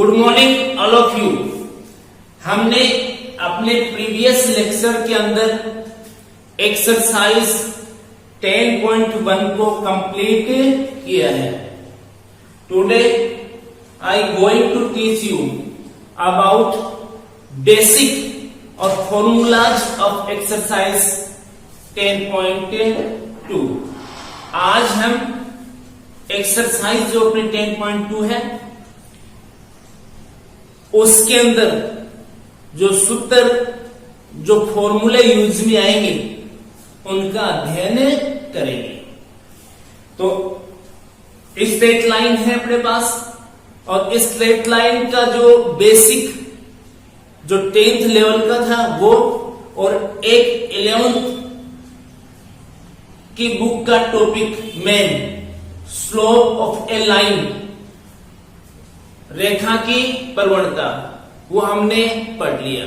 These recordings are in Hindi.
Good morning all of you. हमने अपने प्रीवियस लेक्चर के अंदर एक्सरसाइज 10.1 को कंप्लीट किया है। Today I going to teach you about basic और फॉर्मूलाज ऑफ एक्सरसाइज 10.2। आज हम एक्सरसाइज जो अपने 10.2 है उसके अंदर जो सूत्र जो फॉर्मूले यूज में आएंगे उनका अध्ययन करेंगे। तो स्ट्रेट लाइन है अपने पास और इस स्ट्रेट लाइन का जो बेसिक जो 10th लेवल का था वो और एक 11th की बुक का topic main slope of a line, रेखा की प्रवणता, वो हमने पढ़ लिया।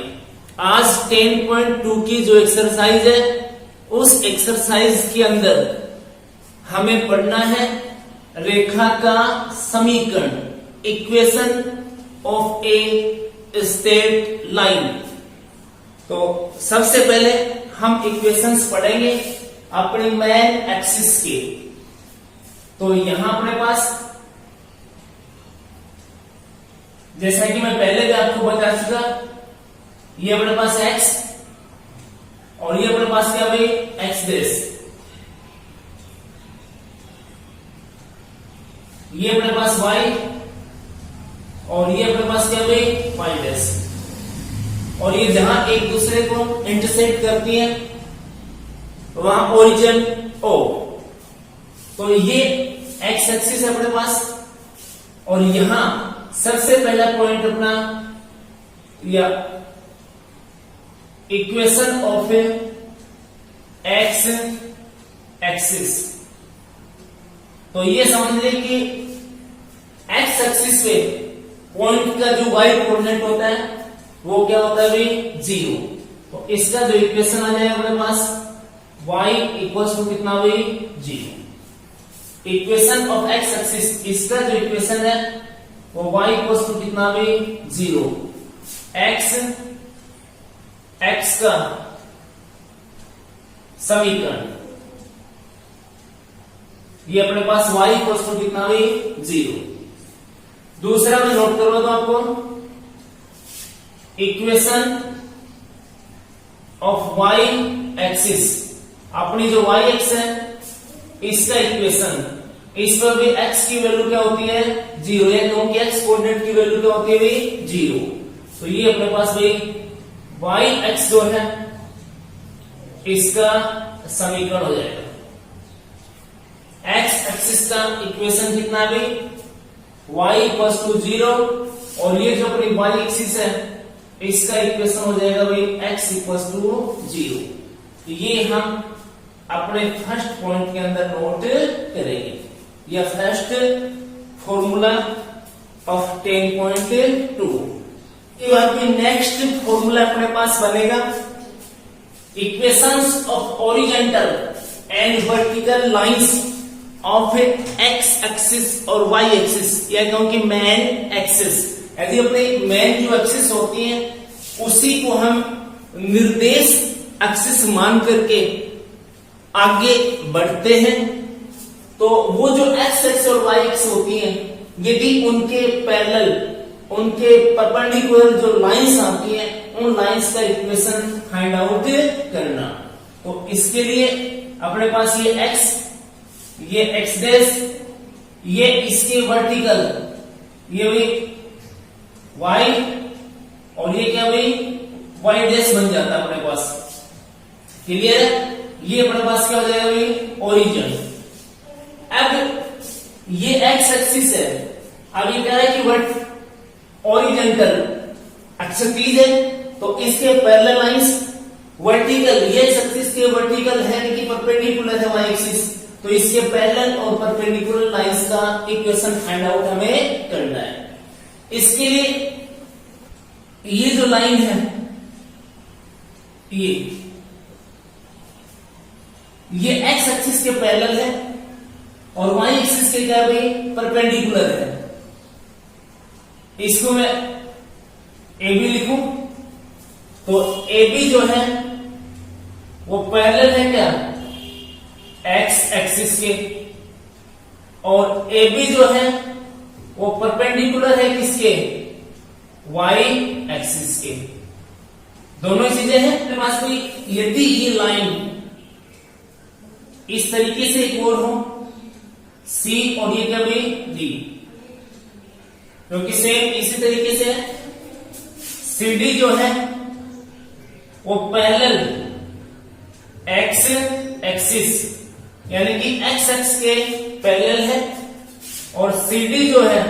आज 10.2 की जो एक्सरसाइज है उस एक्सरसाइज के अंदर हमें पढ़ना है रेखा का समीकरण, equation of a straight line. तो सबसे पहले हम इक्वेशंस पढ़ेंगे अपने मेन एक्सिस के। तो यहां अपने पास जैसा कि मैं पहले भी आपको बता चुका, ये अपने पास x और ये अपने पास क्या भाई x डैश, ये अपने पास y और ये अपने पास क्या भाई y डैश। और ये जहां एक दूसरे को इंटरसेक्ट करती है वहां ओरिजिन O। तो ये x एक्सिस है अपने पास और यहां सबसे पहला पॉइंट अपना या इक्वेशन ऑफ एक्स एक्सिस। तो ये समझ लें कि एक्स एक्सिस पे पॉइंट का जो y कोऑर्डिनेट होता है वो क्या होता है भाई 0। तो इसका जो इक्वेशन आ जाएगा अपने पास y इक्वल्स टू कितना भाई 0। इक्वेशन ऑफ एक्स एक्सिस, इसका जो इक्वेशन है वो y इक्वल्स टू कितना भी 0। x का समीकरण ये अपने पास y इक्वल्स टू कितना भी 0। दूसरा मैं नोट करवा दूं आपको, इक्वेशन ऑफ y एक्सिस, अपनी जो y एक्स है इसका इक्वेशन, इस पर भी x की वैल्यू क्या होती है 0 है, क्योंकि x कोऑर्डिनेट की वैल्यू क्या होती है भाई 0। तो ये अपने पास भाई y x जो है इसका समीकरण हो जाएगा। x एक्सिस का इक्वेशन कितना है भाई y इक्वल्स टू 0 और ये जो अपनी y एक्सिस है इसका इक्वेशन हो जाएगा भाई x इक्वल्स टू 0। तो ये हम अपने फर्स्ट पॉइंट के अंदर नोट करेंगे, या first formula of 10.2। Next formula अपने पास बनेगा equations of horizontal and vertical lines of x axis और वाई एक्सिस, या क्योंकि मेन एक्सिस। यदि अपने मेन जो एक्सिस होती है उसी को हम निर्देश एक्सिस मान करके आगे बढ़ते हैं, तो वो जो एक्स एक्स और वाई एक्स होती हैं यदि उनके पैरेलल, उनके परपेंडिकुलर जो लाइंस आती हैं उन लाइंस का इक्वेशन फाइंड आउट करना। तो इसके लिए अपने पास ये x, ये x डैश, ये इसके वर्टिकल ये भी y और ये क्या भाई y डैश बन जाता है अपने पास। क्लियर है? ये अपने पास क्या हो जाएगा भाई ओरिजिन। अब ये एक्स एक्सिस है, अब ये कह रहा है कि वर्ट ओरिजेंटल एक्सिस है तो इसके पैरेलल लाइंस वर्टिकल, ये एक्सिस के वर्टिकल है लेकिन परपेंडिकुलर है वाई एक्सिस, तो इसके पैरेलल और परपेंडिकुलर लाइंस का इक्वेशन फाइंड आउट हमें करना है। इसके लिए ये जो लाइन है ये एक्स एक्सिस के पैरेलल है और वाई एक्सिस के क्या भाई परपेंडिकुलर है। इसको मैं ए बी लिखूं तो ए बी जो है वो पैरेलल है क्या एक्स एक्सिस के, और ए बी जो है वो परपेंडिकुलर है किसके वाई एक्सिस के। दोनों चीजें हैं मेरे पास। कोई यदि ये लाइन इस तरीके से एक और हो सी और ये क्या भी डी, क्योंकि सेम इसी तरीके से सी डी जो है वो पैरेलल एक्स एक्सिस यानी कि एक्स एक्स के पैरेलल है, और सी डी जो है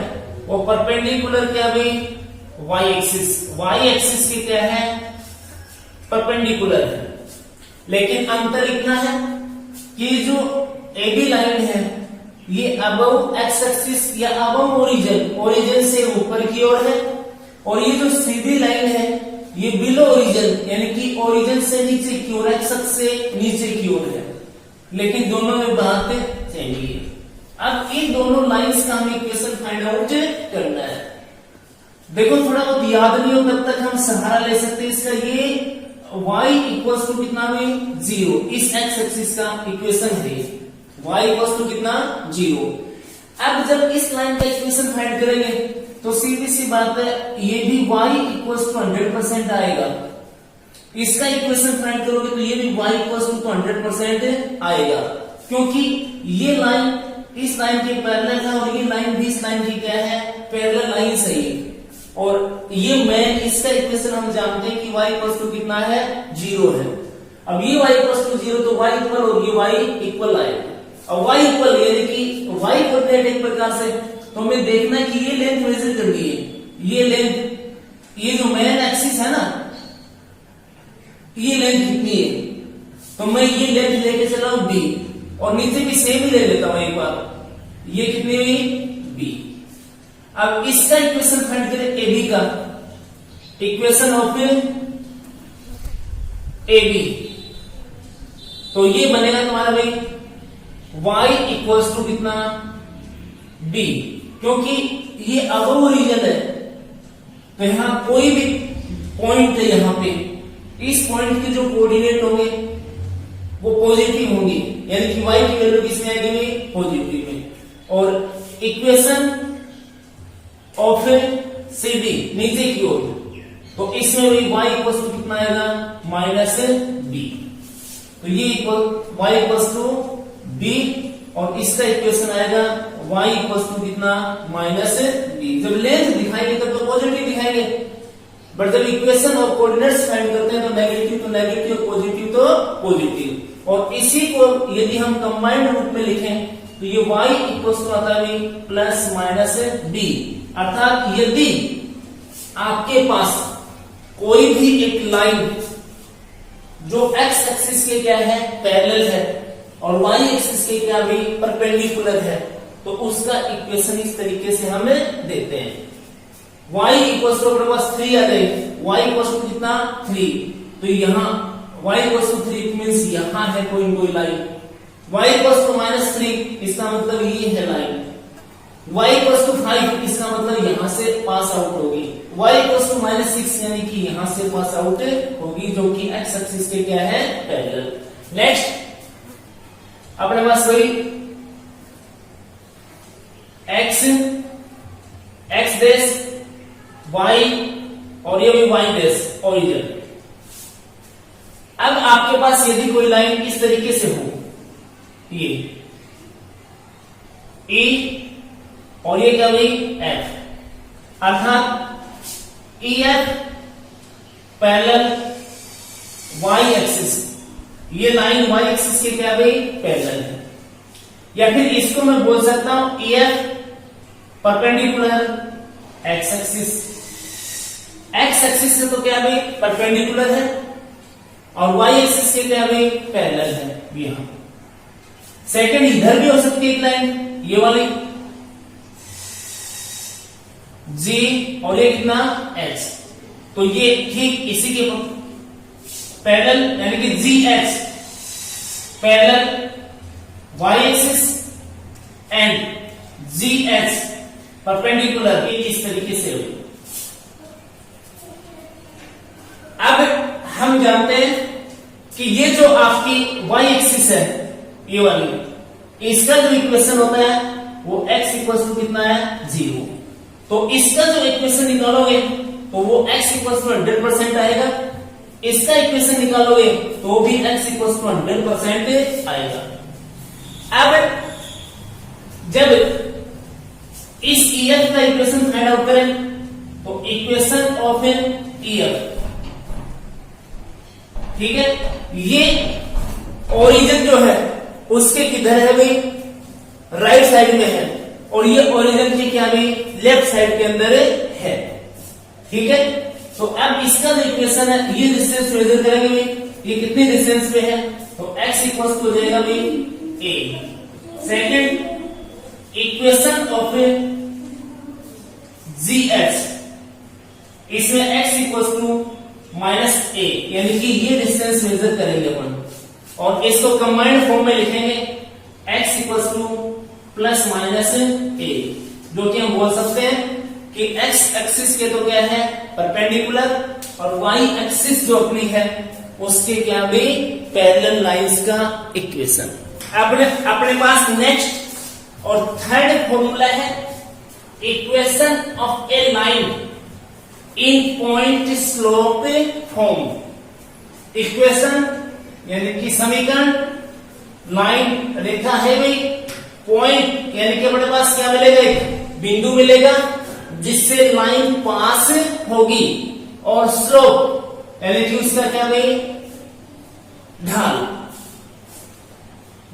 वो परपेंडिकुलर क्या भी वाई एक्सिस के क्या है परपेंडिकुलर है। लेकिन अंतर इतना है कि जो ए बी लाइन है ये अबव एक्स एक्सिस या अबव ओरिजिन से ऊपर की ओर है, और ये जो सीधी लाइन है ये बिलो ओरिजिन यानी कि ओरिजिन से नीचे की ओर एक्स एक्सिस से नीचे की ओर है, लेकिन दोनों में बात चाहिए। अब इन दोनों लाइंस का हमें इक्वेशन फाइंड आउट करना है। देखो थोड़ा बहुत याद नहीं हो तब तक हम सहारा ले सकते हैं इसका। ये y इक्वल्स टू कितना भी 0, इस एक्स एक्सिस का इक्वेशन है y इक्वल्स टू कितना 0। अब जब इस लाइन का इक्वेशन फाइंड करेंगे तो सीधी सी बात है ये भी y इक्वल्स टू 100% आएगा। इसका इक्वेशन फाइंड करोगे तो ये भी y इक्वल्स टू 100% आएगा, क्योंकि ये लाइन इस लाइन के पैरेलल है और ये लाइन भी इस लाइन की क्या है पैरेलल लाइन सही। और ये मैं इसका इक्वेशन हम जानते हैं कि y इक्वल्स टू कितना है 0 है। अब ये y इक्वल्स टू 0 तो y इक्वल और ये y इक्वल आएगा। अब y इक्वल यानी कि y कोऑर्डिनेट एक प्रकार से तो हमें देखना है कि ये लेंथ मेजर करनी है। ये लेंथ ये जो मेन एक्सिस है ना ये लेंथ कितनी है, तो मैं ये लेंथ लेके चला हूं b और नीचे भी सेम ही ले लेता हूं एक बार। ये कितनी हुई b। अब इसका इक्वेशन फाइंड करें ए बी का, इक्वेशन ऑफ ए बी तो ये बनेगा तुम्हारा भाई y इक्वल्स टू कितना b, क्योंकि ये अबव रीजन है तो यहां कोई भी पॉइंट है यहां पे इस पॉइंट के जो कोऑर्डिनेट होंगे वो पॉजिटिव होंगे, यानी कि y की वैल्यू किसमें आएगी पॉजिटिव में। और इक्वेशन ऑफ सी डी नीचे की ओर तो इसमें भी y इक्वल्स टू कितना आएगा माइनस b, तो ये equal y equals to b और इसका इक्वेशन आएगा y इक्वल्स टू कितना माइनस b। जब लेंथ दिखाएंगे तब तो पॉजिटिव दिखाएंगे, बट जब इक्वेशन और कोऑर्डिनेट्स फाइंड करते हैं तो नेगेटिव और पॉजिटिव तो पॉजिटिव। और इसी को यदि हम कंबाइंड रूप में लिखें तो ये y इक्वल्स टू आता है प्लस माइनस b, अर्थात यदि आपके पास कोई भी एक लाइन जो x एक्सिस के क्या है पैरेलल है और y एक्सिस के क्या भी परपेंडिकुलर है तो उसका इक्वेशन इस तरीके से हमें देते हैं। y इक्वल्स टू अपने पास 3 आ गए, y इक्वल्स टू कितना 3, तो यहाँ y इक्वल्स टू 3 मींस यहाँ है कोई लाइन। y इक्वल्स टू -3 इसका मतलब ये है लाइन। y इक्वल्स टू 5 इसका मतलब यहां से पास आउट होगी। y इक्वल्स टू -6 यानी कि यहां से पास आउट होगी, जो कि x एक्सिस के क्या है पैरेलल। नेक्स्ट अपने पास वही x डैश y और ये भी y डैश ओरिजिन। अब आपके पास यदि कोई लाइन इस तरीके से हो ये E और ये क्या भाई F, अर्थात EF पैरेलल y एक्सिस, ये लाइन y एक्सिस के क्या भाई पैरेलल है। या फिर इसको मैं बोल सकता हूं EF perpendicular x axis, x axis से तो क्या भाई परपेंडिकुलर है और y एक्सिस के क्या भाई पैरेलल है। यहां सेकंड इधर भी हो सकती है एक लाइन ये वाली G और ये कितना H, तो ये ठीक इसी के पैरेलल यानी कि GH parallel y axis and GH perpendicular ये इस तरीके से हुई। अब हम जानते हैं कि ये जो आपकी y एक्सिस है ये वाली, इसका जो इक्वेशन होता है वो x इक्वल टू कितना है 0। तो इसका जो इक्वेशन निकालोगे तो वो x इक्वल टू 100% आएगा, इसका इक्वेशन निकालोगे तो भी x इक्वल टू 100% आएगा। अब जब इस EF का इक्वेशन फाइंड आउट करें तो इक्वेशन ऑफ एन EF, ठीक है, ये ओरिजिन जो है उसके किधर है भाई, राइट साइड में है, और ये ओरिजिन के क्या भाई लेफ्ट साइड के अंदर है, ठीक है। तो अब इसका जो इक्वेशन है ये डिस्टेंस मेजर करेंगे भाई, ये कितने डिस्टेंस पे है, तो x इक्वल टू हो जाएगा भाई a। Second equation of GH, इसमें x इक्वल टू -a, यानी कि ये डिस्टेंस मेजर करेंगे अपन, और इसको कंबाइंड फॉर्म में लिखेंगे x equal two plus minus a, जो कि हम बोल सकते हैं कि x एक्सिस के तो क्या है परपेंडिकुलर, और y एक्सिस जो अपनी है उसके क्या भी पैरेलल लाइंस का इक्वेशन। अपने पास नेक्स्ट और थर्ड फॉर्मूला है equation of a line in point slope form. Equation यानी कि समीकरण, लाइन रेखा है भाई, पॉइंट यानी कि अपने पास क्या मिलेगा, एक बिंदु मिलेगा जिससे लाइन पास होगी, और स्लोप यानी कि उसका क्या भाई ढाल,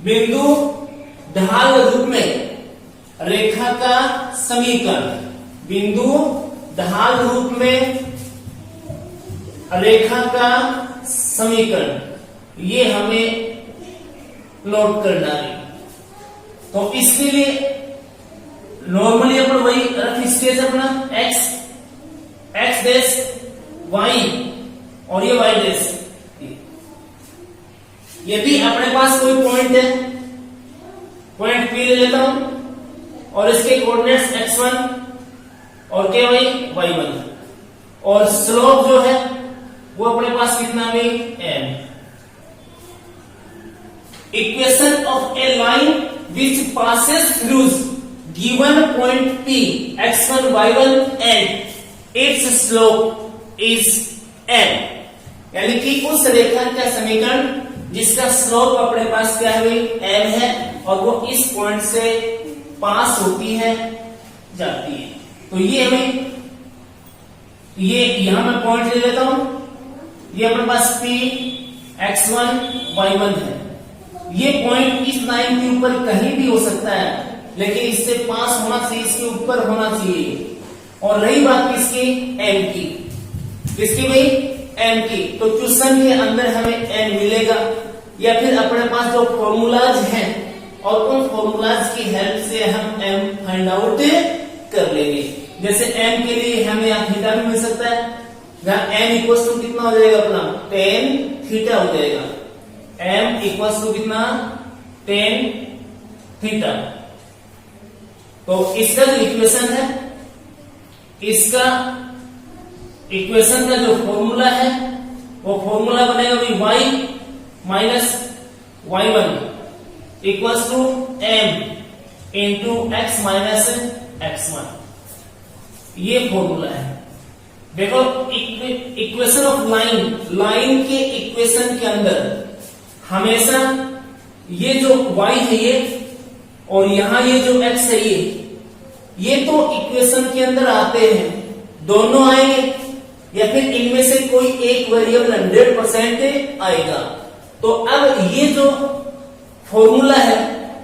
बिंदु ढाल रूप में रेखा का समीकरण, बिंदु ढाल रूप में रेखा का समीकरण, ये हमें नोट करना है। तो इसके लिए नॉर्मली अपन वही रफ स्केच अपना x डैश y और ये y डैश, यदि अपने पास कोई पॉइंट है, पॉइंट P ले लेता हूं और इसके कोऑर्डिनेट्स x1 और क्या भाई y1, और स्लोप जो है वो अपने पास कितना भी m। Equation of a line which passes through given point P x1 y1 and it's slope is m, यानी कि उस रेखा का समीकरण जिसका स्लोप अपने पास क्या है m है, और वो इस पॉइंट से पास होती है जाती है। तो ये हमें, ये यहां मैं पॉइंट ले लेता हूं, ये अपने पास P x1 y1 है, ये पॉइंट इस लाइन के ऊपर कहीं भी हो सकता है, लेकिन इससे पास होना चाहिए, इसके ऊपर होना चाहिए। और रही बात किसकी, m की, किसकी भाई m की, तो क्वेश्चन के अंदर हमें m मिलेगा, या फिर अपने पास जो फॉर्मूलाज हैं और उन फॉर्मूलाज की हेल्प से हम m फाइंड आउट कर लेंगे। जैसे m के लिए हमें यहाँ थीटा भी मिल सकता है, जहां m इक्वल टू कितना हो जाएगा अपना tan थीटा हो जाएगा, m इक्वल टू कितना tan थीटा। तो इसका जो इक्वेशन है, इसका इक्वेशन का जो फॉर्मूला है वो फॉर्मूला बनेगा भी y minus y1 equal to m into x minus x1, ये फॉर्मूला है। देखो इक्वेशन ऑफ लाइन, लाइन के इक्वेशन के अंदर हमेशा ये जो y है ये, और यहां ये जो x है ये तो इक्वेशन के अंदर आते हैं, दोनों आएंगे, या फिर इनमें से कोई एक वेरिएबल 100% आएगा। तो अब ये जो फॉर्मूला है,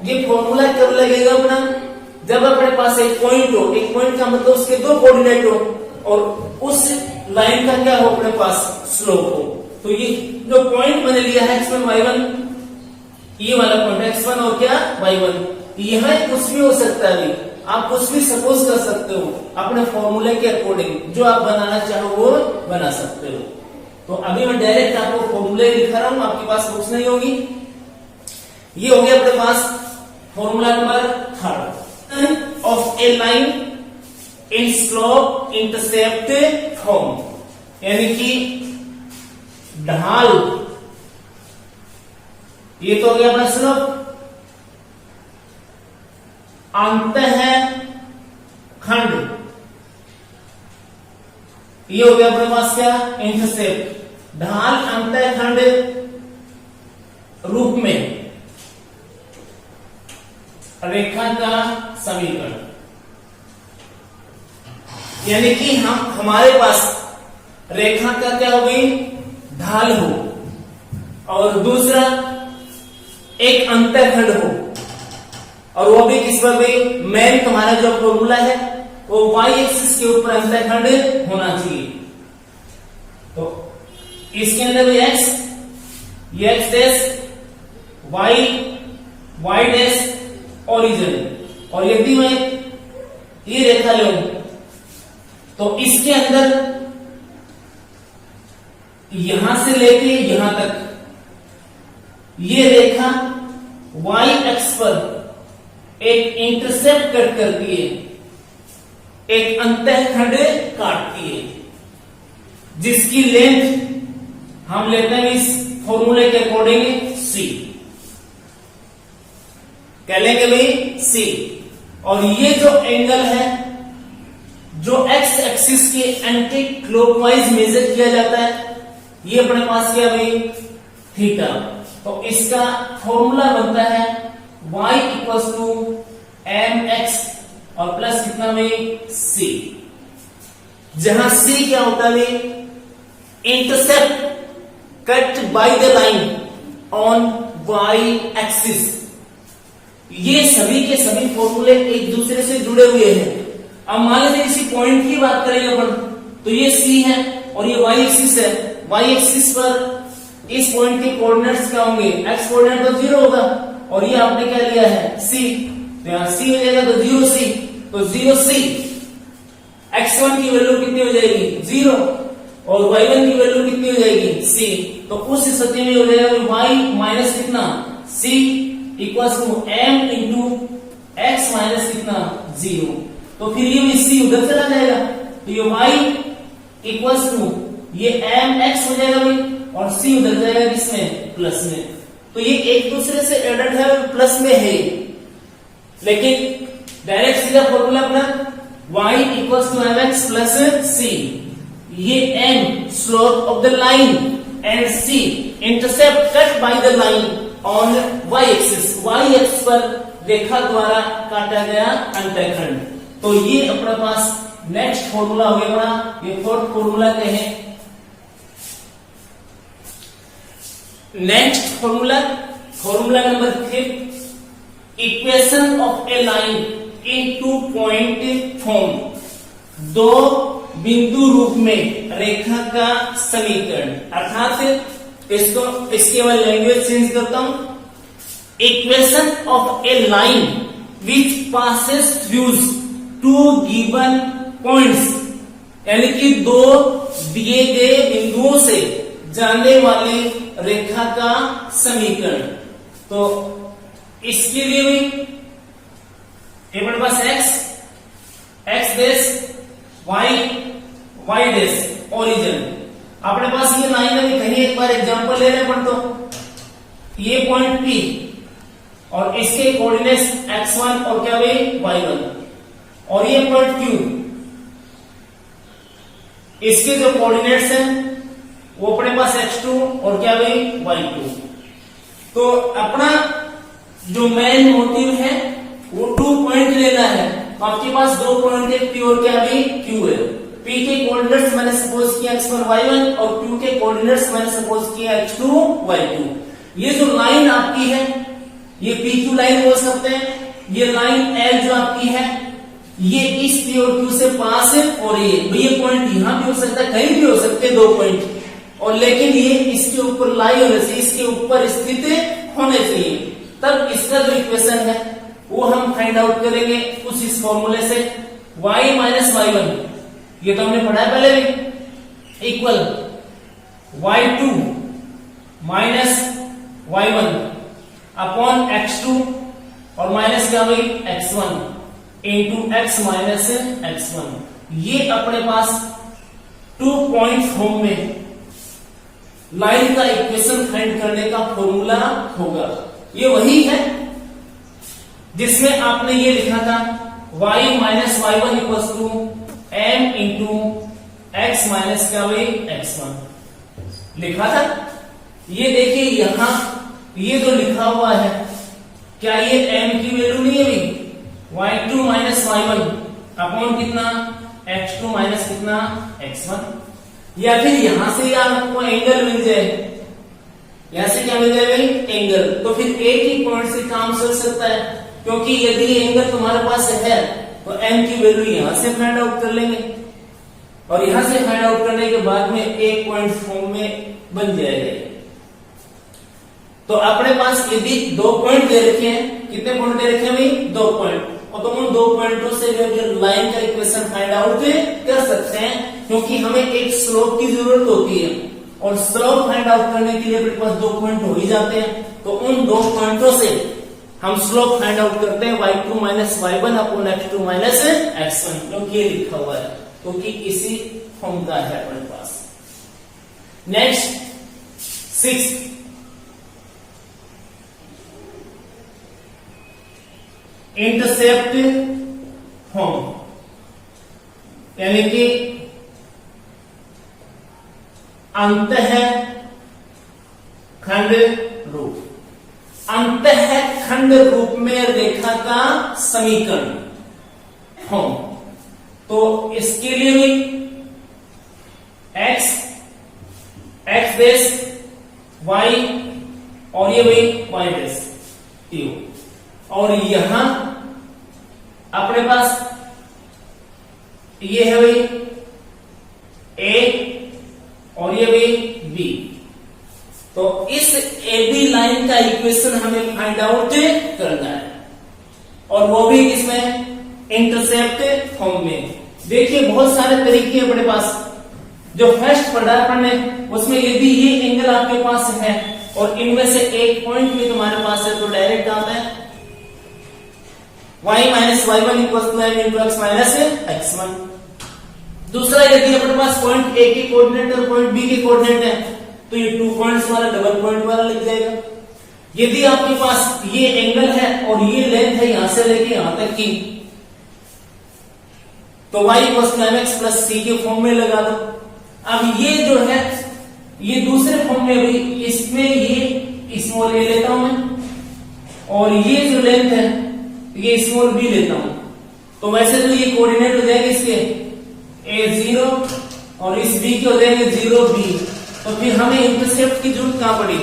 ये फॉर्मूला कब लगेगा अपना, जब अपने पास एक पॉइंट हो, एक पॉइंट का मतलब उसके दो कोऑर्डिनेट हो, और उस लाइन का क्या हो अपने पास स्लोप हो। तो ये जो पॉइंट मैंने लिया है x1 y1, ये वाला पॉइंट x1 और क्या y1, यहां कुछ भी हो सकता है, आप कुछ भी सपोज कर सकते हो अपने फॉर्मूले के अकॉर्डिंग, जो आप बनाना चाहो वो बना सकते हो। तो अभी मैं डायरेक्ट आपको फॉर्मूले लिखा रहा हूं, आपके पास बुक्स नहीं होगी। ये हो गया अपने पास formula number 3 of a line in slope intercept form, यानी कि ढाल, ये तो हो गया अपना स्लोप, अंतः खंड, ये हो गया अपने पास क्या, इंटरसेप्ट, ढाल अंतः खंड रूप में रेखा का समीकरण, यानी कि हमारे पास रेखा का क्या हो गई, ढाल हो, और दूसरा एक अंतःखंड हो, और वो भी किस पर भी, मेन तुम्हारा जो फॉर्मूला है वो y एक्सिस के ऊपर अंतःखंड होना चाहिए। तो इसके अंदर भी x, ये x dash, y dash origin, और यदि मैं ये रेखा लूं तो इसके अंदर यहां से लेके यहां तक ये रेखा y एक्स पर एक इंटरसेप्ट कट करती है, एक अंतःखंड काटती है, जिसकी लेंथ हम लेते हैं इस फॉर्मूले के अकॉर्डिंग c, क्या लेंगे भाई, c। और ये जो एंगल है जो x एक्सिस के एंटी क्लॉकवाइज मेजर किया जाता है, ये अपने पास क्या भाई, थीटा। तो इसका फॉर्मूला बनता है y इक्वल्स टू mx और प्लस कितना में c, जहां c क्या होता है, intercept cut by the line on y axis. ये सभी के सभी फॉर्मूले एक दूसरे से जुड़े हुए हैं। अब मान लीजिए इसी पॉइंट की बात करेंगे अपन, तो ये C है और ये y एक्सिस है, y एक्सिस पर इस पॉइंट के कोऑर्डिनेट्स क्या होंगे, x कोऑर्डिनेट तो 0 होगा, और ये आपने क्या लिया है c, तो यहां c हो जाएगा, तो 0c, तो 0c, x1 की वैल्यू कितनी हो जाएगी 0, और y1 की वैल्यू कितनी हो जाएगी c, तो उस स्थिति में हो जाएगा y माइनस कितना c equals to m into x minus कितना 0, तो फिर ये c उधर चला जाएगा, तो ये y इक्वल्स टू ये m x हो जाएगा भाई, और c उधर जाएगा किसमें, प्लस में। तो ये एक दूसरे से एडेड है, प्लस में है, लेकिन डायरेक्ट सीधा फॉर्मूला अपना y equals to mx plus c, ये m slope of the line and c intercept cut by the line on y axis, y axis पर रेखा द्वारा काटा गया अंतःखंड। तो ये अपने पास नेक्स्ट फॉर्मूला हो गया, ये फोर्थ फॉर्मूला के हैं। Next formula, formula number 5, equation of a line in 2 point form, 2 बिंदु रूप में रेखा का समीकरण, अर्थात इसके मैं लैंग्वेज चेंज करता हूं, equation of a line which passes through 2 given points, यानी कि 2 दिए गए बिंदुओं से जाने वाली रेखा का समीकरण। तो इसके लिए भी अपने पास x dash y dash origin, अपने पास ये लाइन अभी कहीं एक बार एग्जांपल ले रहे हैं, तो ये पॉइंट P और इसके कोऑर्डिनेट्स x1 और क्या भाई y1, और ये पॉइंट Q, इसके जो कोऑर्डिनेट्स हैं वो अपने पास x2 और क्या भाई y2। तो अपना जो मेन मोटिव है वो 2 पॉइंट लेना है, तो आपके पास 2 पॉइंट है P और क्या भाई Q है। P के कोऑर्डिनेट्स मैंने सपोज किया x1 y1 और Q के कोऑर्डिनेट्स मैंने सपोज किया x2 y2। ये जो लाइन आपकी है ये PQ लाइन बोल सकते हैं, ये लाइन L जो आपकी है ये इस P और Q से पास है, और ये पॉइंट यहां भी हो सकता है, कहीं भी हो सकते हैं 2 पॉइंट, और लेकिन ये इसके ऊपर लाई होने से, इसके ऊपर स्थित होने चाहिए, तब इसका जो इक्वेशन है वो हम फाइंड आउट करेंगे उस इस फॉर्मूले से, y माइनस y1, ये तो हमने पढ़ा है पहले भी, equal y2 minus y1 upon x2 और माइनस क्या भाई x1 into x minus x1। ये अपने पास 2 पॉइंट फॉर्म में लाइन का इक्वेशन फाइंड करने का फॉर्मूला होगा। ये वही है जिसमें आपने ये लिखा था y minus y1 equal to m into x minus क्या भाई x1 लिखा था। ये देखिए यहां ये जो लिखा हुआ है, क्या ये m की वैल्यू नहीं है भाई, y2 माइनस y1 अपॉन कितना x2 माइनस कितना x1। या फिर यहां से आपको एंगल मिल जाए, यहां से क्या मिल जाए भाई एंगल, तो फिर एक ही पॉइंट से काम चल सकता है, क्योंकि यदि एंगल तुम्हारे पास है तो m की वैल्यू यहां से फाइंड आउट कर लेंगे और यहां से फाइंड आउट करने के बाद में एक पॉइंट फॉर्म में बन जाएगा। तो अपने पास यदि 2 पॉइंट दे रखे हैं, कितने पॉइंट दे रखे हैं भाई 2 पॉइंट, और तो उन 2 पॉइंटों से लाइन का इक्वेशन फाइंड आउट कर सकते हैं, क्योंकि हमें एक स्लोप की जरूरत होती है और स्लोप फाइंड आउट करने के लिए अपने पास 2 पॉइंट हो ही जाते हैं। तो उन 2 पॉइंटों से हम स्लोप फाइंड आउट करते हैं y2 minus y1 upon x2 minus x1, जो ये लिखा हुआ है, क्योंकि इसी फॉर्म का है अपने पास। नेक्स्ट 6 इंटरसेप्ट फॉर्म, यानी कि अंतः खंड रूप, अंतः खंड रूप में रेखा का समीकरण फॉर्म। तो इसके लिए भी x डैश y और ये भी y डैश t, और यहां अपने पास ये है भाई a और ये भी b। तो इस AB लाइन का इक्वेशन हमें फाइंड आउट करना है, और वो भी इसमें इंटरसेप्ट फॉर्म में। देखिए बहुत सारे तरीके अपने पास, जो फर्स्ट पढ़ा अपन ने उसमें यदि ये एंगल आपके पास है और इनमें से एक पॉइंट भी तुम्हारे पास है, तो डायरेक्ट आता है y minus y1 equal to m into x minus x1। दूसरा, यदि अपने पास पॉइंट A के कोऑर्डिनेट और पॉइंट B के कोऑर्डिनेट है, तो ये 2 पॉइंट्स वाला डबल पॉइंट वाला लग जाएगा। यदि आपके पास ये एंगल है और ये लेंथ है यहां से लेके यहां तक की, तो y equal to mx plus c के फॉर्म में लगा दो। अब ये जो है ये दूसरे फॉर्म में भी, इसमें ये स्मॉल a लेता हूं मैं, और ये जो लेंथ है ये स्मॉल b लेता हूं, तो वैसे तो ये कोऑर्डिनेट हो जाएंगे इसके a0 और इस b के हो जाएंगे 0b। तो फिर हमें इंटरसेप्ट की जरूरत कहां पड़ी,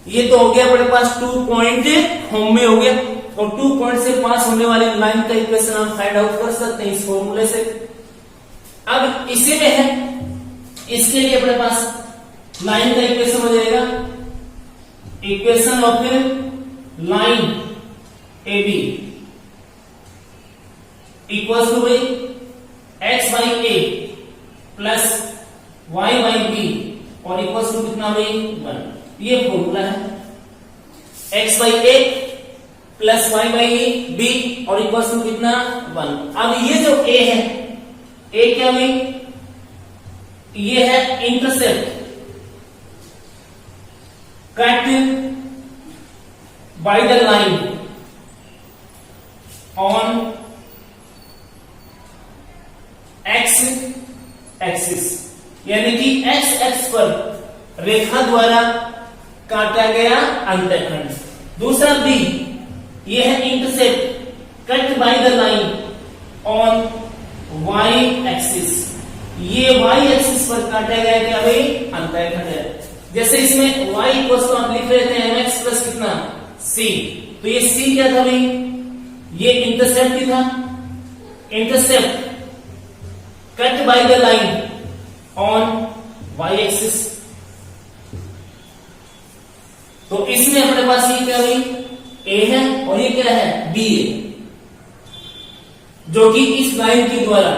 ये तो हो गया अपने पास 2 पॉइंट फॉर्म में हो गया, और 2 पॉइंट से पास होने वाले लाइन का इक्वेशन हम फाइंड आउट कर सकते हैं इस फॉर्मूले से। अब इसी में है, इसके लिए अपने पास लाइन का इक्वेशन हो जाएगा equation of line AB equals to x by a plus y by b और इक्वल्स टू कितना भाई 1। ये फॉर्मूला है x by a plus y by b और इक्वल्स टू कितना 1। अब ये जो a है, a क्या भाई, ये है intercept cut by the line on x axis, यानी कि x एक्स पर रेखा द्वारा काटा गया अंतःखंड। दूसरा b, ये है intercept cut by the line on y axis, ये y एक्सिस पर काटा गया क्या भाई अंतःखंड है। जैसे इसमें y इक्वल टू आप लिख रहे थे mx प्लस कितना c, तो ये c क्या था भाई, ये इंटरसेप्ट ही था, intercept cut by the line on y axis. तो इसमें अपने पास ये क्या भाई a है और ये क्या है b है, जो कि इस लाइन के द्वारा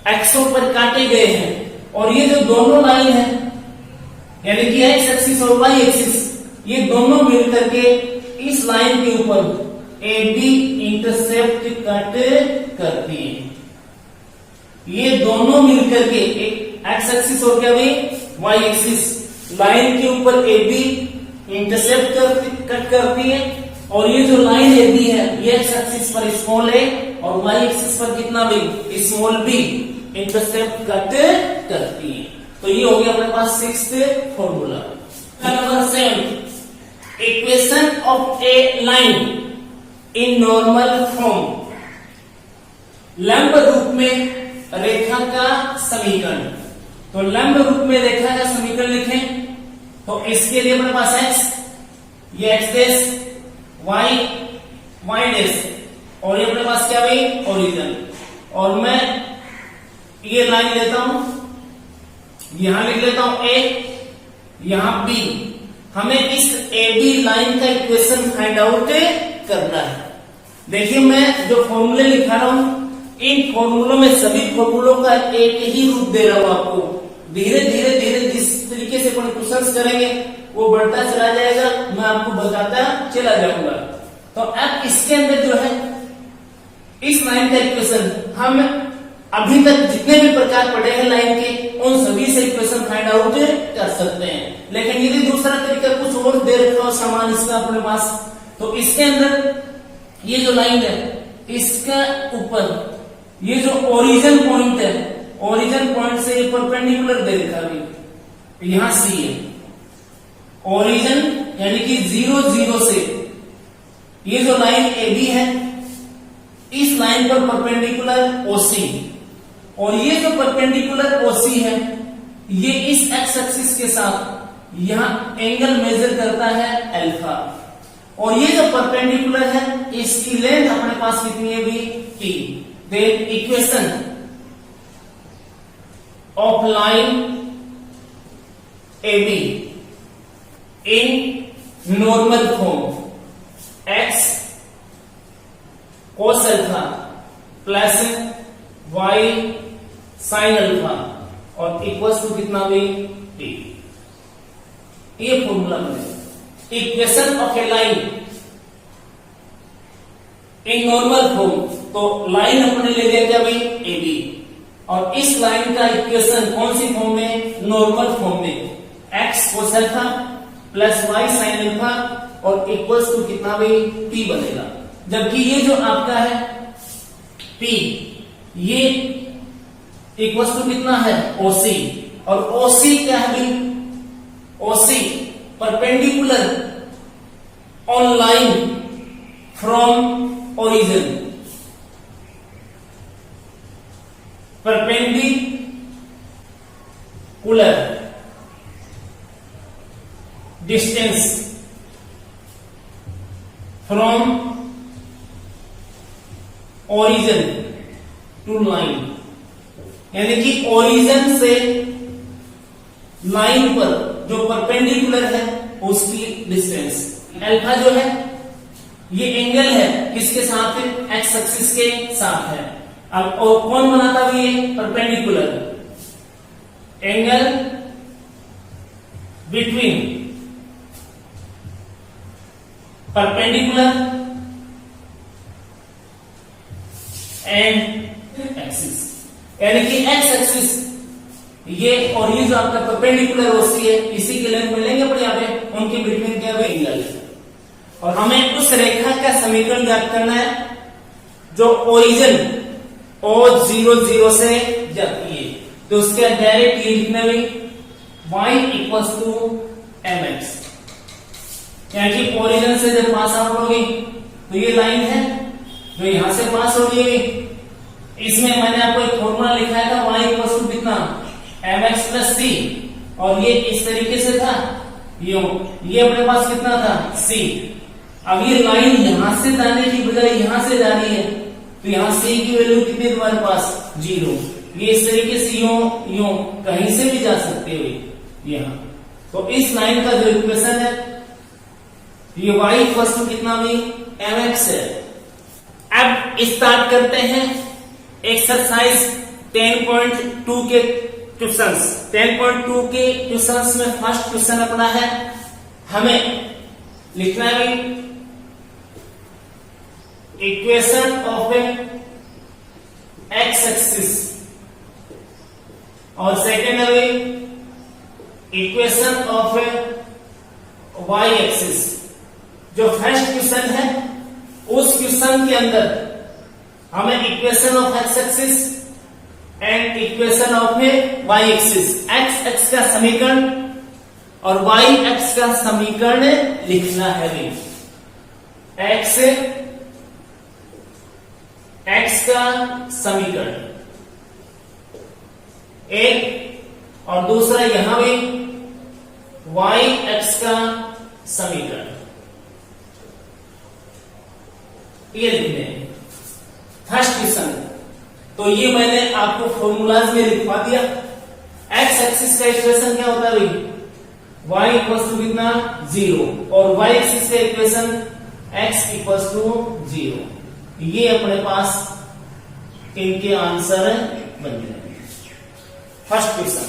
एक्सों पर काटे गए हैं। और ये जो दोनों लाइन है, यानी कि x एक्सिस और y एक्सिस, ये दोनों मिल करके इस लाइन के ऊपर ए बी इंटरसेप्ट कट करती है। ये दोनों मिलकर के एक एक्स एक्सिस और क्या हुई वाई एक्सिस लाइन के ऊपर ए बी इंटरसेप्ट कट करती है, और ये जो लाइन ए बी है ये एक्स एक्सिस पर स्मॉल ए और वाई एक्सिस पर कितना भी स्मॉल बी इंटरसेप्ट कट करती है। तो ये हो गया अपने पास sixth formula. Number 7, equation of a line in normal form, लंब रूप में रेखा का समीकरण। तो लंब रूप में रेखा का समीकरण लिखें तो इसके लिए अपने पास एक्स, ये x dash, y y dash, और ये अपने पास क्या भाई ओरिजिन, और मैं ये लाइन लेता हूं, यहां लिख लेता हूं ए, यहां बी। हमें इस ए बी लाइन का इक्वेशन फाइंड आउट करना है। देखिए मैं जो फॉर्मूले लिखा रहा हूं इन फॉर्मूलों में सभी फॉर्मूलों का एक ही रूप दे रहा हूं आपको। धीरे धीरे धीरे जिस तरीके से अपन क्वेश्चंस करेंगे वो बढ़ता चला जाएगा, मैं आपको बताता चला जाऊंगा। तो अब इसके अंदर जो है इस लाइन का इक्वेशन हम अभी तक जितने भी प्रकार पढ़े हैं लाइन के उन सभी से इक्वेशन फाइंड आउट कर सकते हैं। लेकिन यदि दूसरा तरीका कुछ और दे रखा हो सामान इसका अपने पास, तो इसके अंदर ये जो लाइन है इसका ऊपर ये जो ओरिजिन पॉइंट है, ओरिजिन पॉइंट से परपेंडिकुलर दे रखा है, यहां सी है ओरिजिन यानी कि 0 0 से ये जो लाइन ए बी है इस लाइन पर परपेंडिकुलर ओसी, और ये जो परपेंडिकुलर ओसी है ये इस एक्स एक्सिस के साथ यहां एंगल मेजर करता है अल्फा, और ये जो परपेंडिकुलर है इसकी लेंथ अपने पास कितनी है भी टी। Then equation of line A B in normal form x cos alpha plus y sine alpha और इक्वल्स टू कितना भी टी। ये फॉर्मूला बनेगा equation of a line in normal form. तो लाइन अपने ले लिया क्या भाई ए बी, और इस लाइन का इक्वेशन कौन सी फॉर्म में नॉर्मल फॉर्म में x cos alpha plus y sine alpha और इक्वल्स टू कितना भाई टी बनेगा। जबकि ये जो आपका है P ये इक्वल्स टू कितना है OC, और OC क्या है भाई OC perpendicular on line from origin, perpendicular distance from origin to line, यानी कि ओरिजिन से लाइन पर जो परपेंडिकुलर है उसकी डिस्टेंस अल्फा जो है ये एंगल है किसके साथ है एक्स एक्सिस के साथ है। अब और कौन बनाता है ये perpendicular angle between perpendicular and axis, यानी कि एक्स एक्सिस ये और ये जो आपका परपेंडिकुलर ओसी है इसी के लेंथ मिलेंगे पर यहाँ पे उनके बिटवीन क्या है एंगल, और हमें उस रेखा का समीकरण ज्ञात करना है जो ओरिजिन O0 0 से जाती है। तो उसके डायरेक्ट ये लिखना भी y इक्वल्स टू mx, यानी कि ओरिजिन से जब पास आउट होगी तो ये लाइन है जो यहां से पास हो रही है। इसमें मैंने आपको एक फॉर्मूला लिखाया था y इक्वल्स टू कितना mx प्लस c, और ये इस तरीके से था ये अपने पास कितना था c। अब ये लाइन यहां से जाने की बजाय यहां से जा रही है तो यहां c की वैल्यू कितनी तुम्हारे पास 0। ये इस तरीके से यूं कहीं से भी जा सकते हो यहां। तो इस लाइन का जो इक्वेशन है ये y इक्वल्स टू कितना भी mx है। अब स्टार्ट करते हैं एक्सरसाइज 10.2 के क्वेश्चंस। 10.2 के क्वेश्चंस में फर्स्ट क्वेश्चन अपना है हमें लिखना है इक्वेशन ऑफ एक्स एक्सिस और सेकेंड है इक्वेशन ऑफ वाई एक्सिस। जो फर्स्ट क्वेश्चन है उस क्वेश्चन के अंदर हमें equation of x axis and equation of y axis, x x का समीकरण और वाई एक्स का समीकरण लिखना है। एक्स एक्स का समीकरण एक और दूसरा यहां भी वाई एक्स का समीकरण, ये लिखने हैं फर्स्ट क्वेश्चन। तो ये मैंने आपको फॉर्मूलाज में लिखवा दिया। एक्स एक्सिस का इक्वेशन क्या होता है भाई, y इक्वल्स टू कितना 0 और y एक्सिस का इक्वेशन x इक्वल्स टू 0। ये अपने पास इनके आंसर बन गए। First question.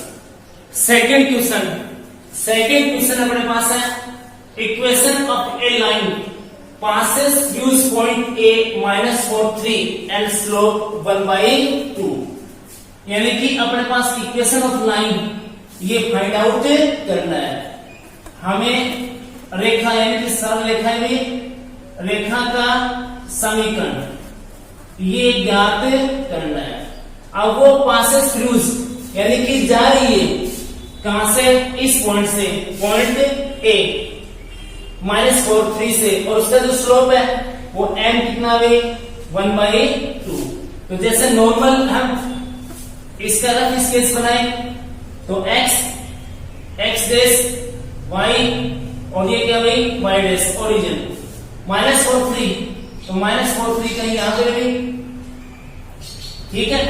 सेकंड क्वेश्चन अपने पास है equation of a line passes through point A -4 and slope 1/2। यानी कि अपने पास इक्वेशन ऑफ लाइन ये फाइंड आउट करना है हमें। रेखा यानी कि सरल रेखा में रेखा का समीकरण ये ज्ञात करना है। अब वो पासेस थ्रू यानी कि जा रही है कहां से, इस पॉइंट से, पॉइंट ए -4 से, और उसका जो स्लोप है वो m कितना भी 1/2। तो जैसे नॉर्मल हम इसका रफ स्केच बनाए तो x डैश y और ये क्या भाई y डैश ओरिजिन -4 तो -4 कहीं यहां पे भी, ठीक है,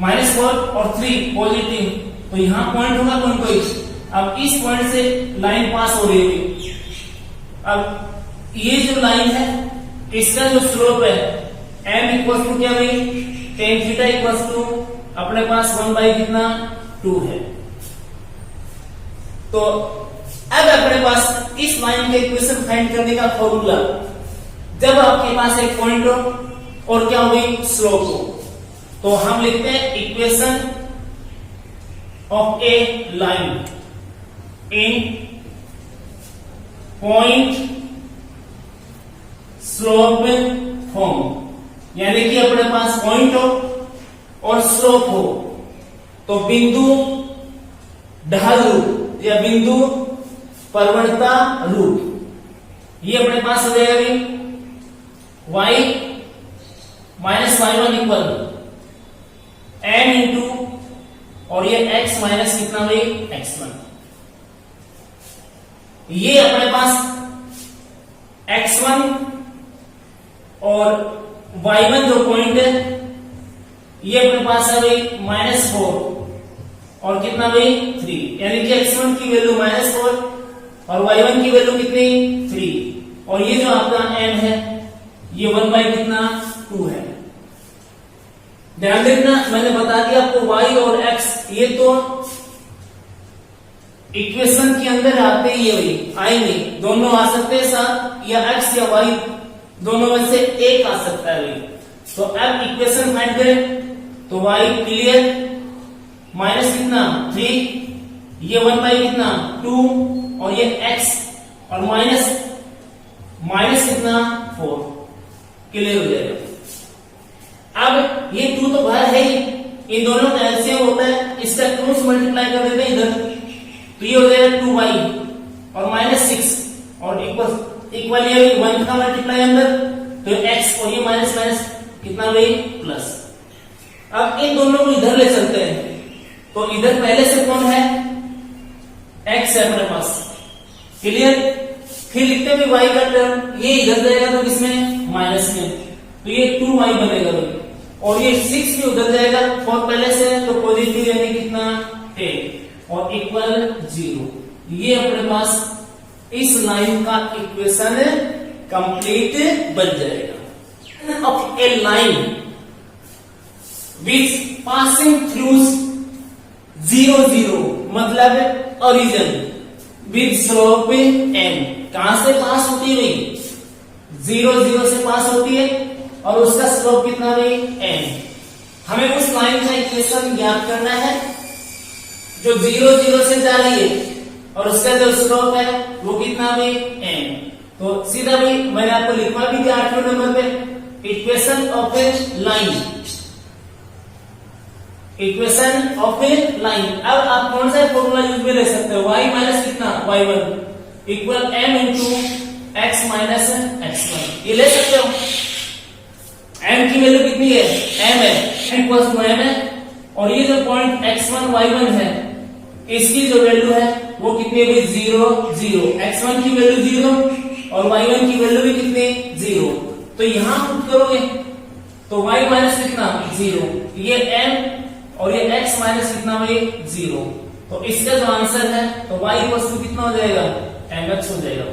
-4 और 3 पॉजिटिव, तो यहां पॉइंट होगा कोई। अब इस पॉइंट से लाइन पास हो रही है। अब ये जो लाइन है इसका जो स्लोप है m इक्वल टू क्या भाई tan थीटा इक्वल टू अपने पास 1/2 है। तो अब अपने पास इस लाइन के इक्वेशन फाइंड करने का फॉर्मूला, जब आपके पास एक पॉइंट हो और क्या हो स्लोप हो, तो हम लिखते हैं equation of a line in point slope form. यानी कि अपने पास पॉइंट हो और स्लोप हो तो बिंदु ढाल रूप या बिंदु प्रवणता रूप ये अपने पास हो जाएगा y -y1 equal m into और ये x माइनस कितना भाई x1। ये अपने पास x1 और y1 जो पॉइंट है ये अपने पास है भाई -4 और कितना भाई 3, यानी कि x1 की वैल्यू -4 और y1 की वैल्यू कितनी 3, और ये जो आपका m है ये 1/2 है। ध्यान देखना मैंने बता दिया आपको y और x ये तो इक्वेशन के अंदर आते ही है, आएंगे दोनों आ सकते हैं साथ, या x या y दोनों में से एक आ सकता है भाई। तो अब इक्वेशन फाइंड करें तो y क्लियर माइनस कितना 3, ये 1/2 और ये x और माइनस कितना 4 क्लियर हो जाएगा। अब ये 2 तो बाहर है ही, इन दोनों का एलसीएम होता है, इसका क्रॉस मल्टीप्लाई कर देते हैं इधर, तो ये हो जाएगा 2y और -6 और इक्वल ये 1 का मल्टीप्लाई अंदर तो x और ये माइनस कितना भाई प्लस। अब इन दोनों को इधर ले चलते हैं तो इधर पहले से कौन है x है हमारे पास, क्लियर। फिर लिखते हैं y का टर्म, ये इधर जाएगा तो किसमें माइनस में, तो ये 2y बनेगा भाई, और ये 6 भी उधर जाएगा, 4 पहले से है तो पॉजिटिव यानी कितना 10 और इक्वल 0। ये अपने पास इस लाइन का इक्वेशन कंप्लीट बन जाएगा। Of a line which passing through 0 0 मतलब ओरिजिन विद स्लोप m, कहां से पास होती है 0 0 से पास होती है और उसका स्लोप कितना भाई n। हमें उस लाइन का इक्वेशन ज्ञात करना है जो 0 0 से जा रही है और उसका जो स्लोप है वो कितना भाई n। तो सीधा भाई मैंने आपको लिखवा भी दिया 8वें नंबर पे equation of a line, equation of a line. अब आप कौन सा फॉर्मूला यूज में ले सकते हो, y माइनस कितना y1 equal m into x minus x1, ये ले सकते हो। m की वैल्यू कितनी है m है, m इक्वल्स टू m है और ये जो पॉइंट x1 y1 है इसकी जो वैल्यू है वो कितनी है 0 0, x1 की वैल्यू 0 और y1 की वैल्यू भी कितनी 0। तो यहां पुट करोगे तो y माइनस कितना 0, ये m और ये x माइनस कितना भाई 0। तो इसका जो आंसर है तो y इक्वल्स टू कितना हो जाएगा mx हो जाएगा।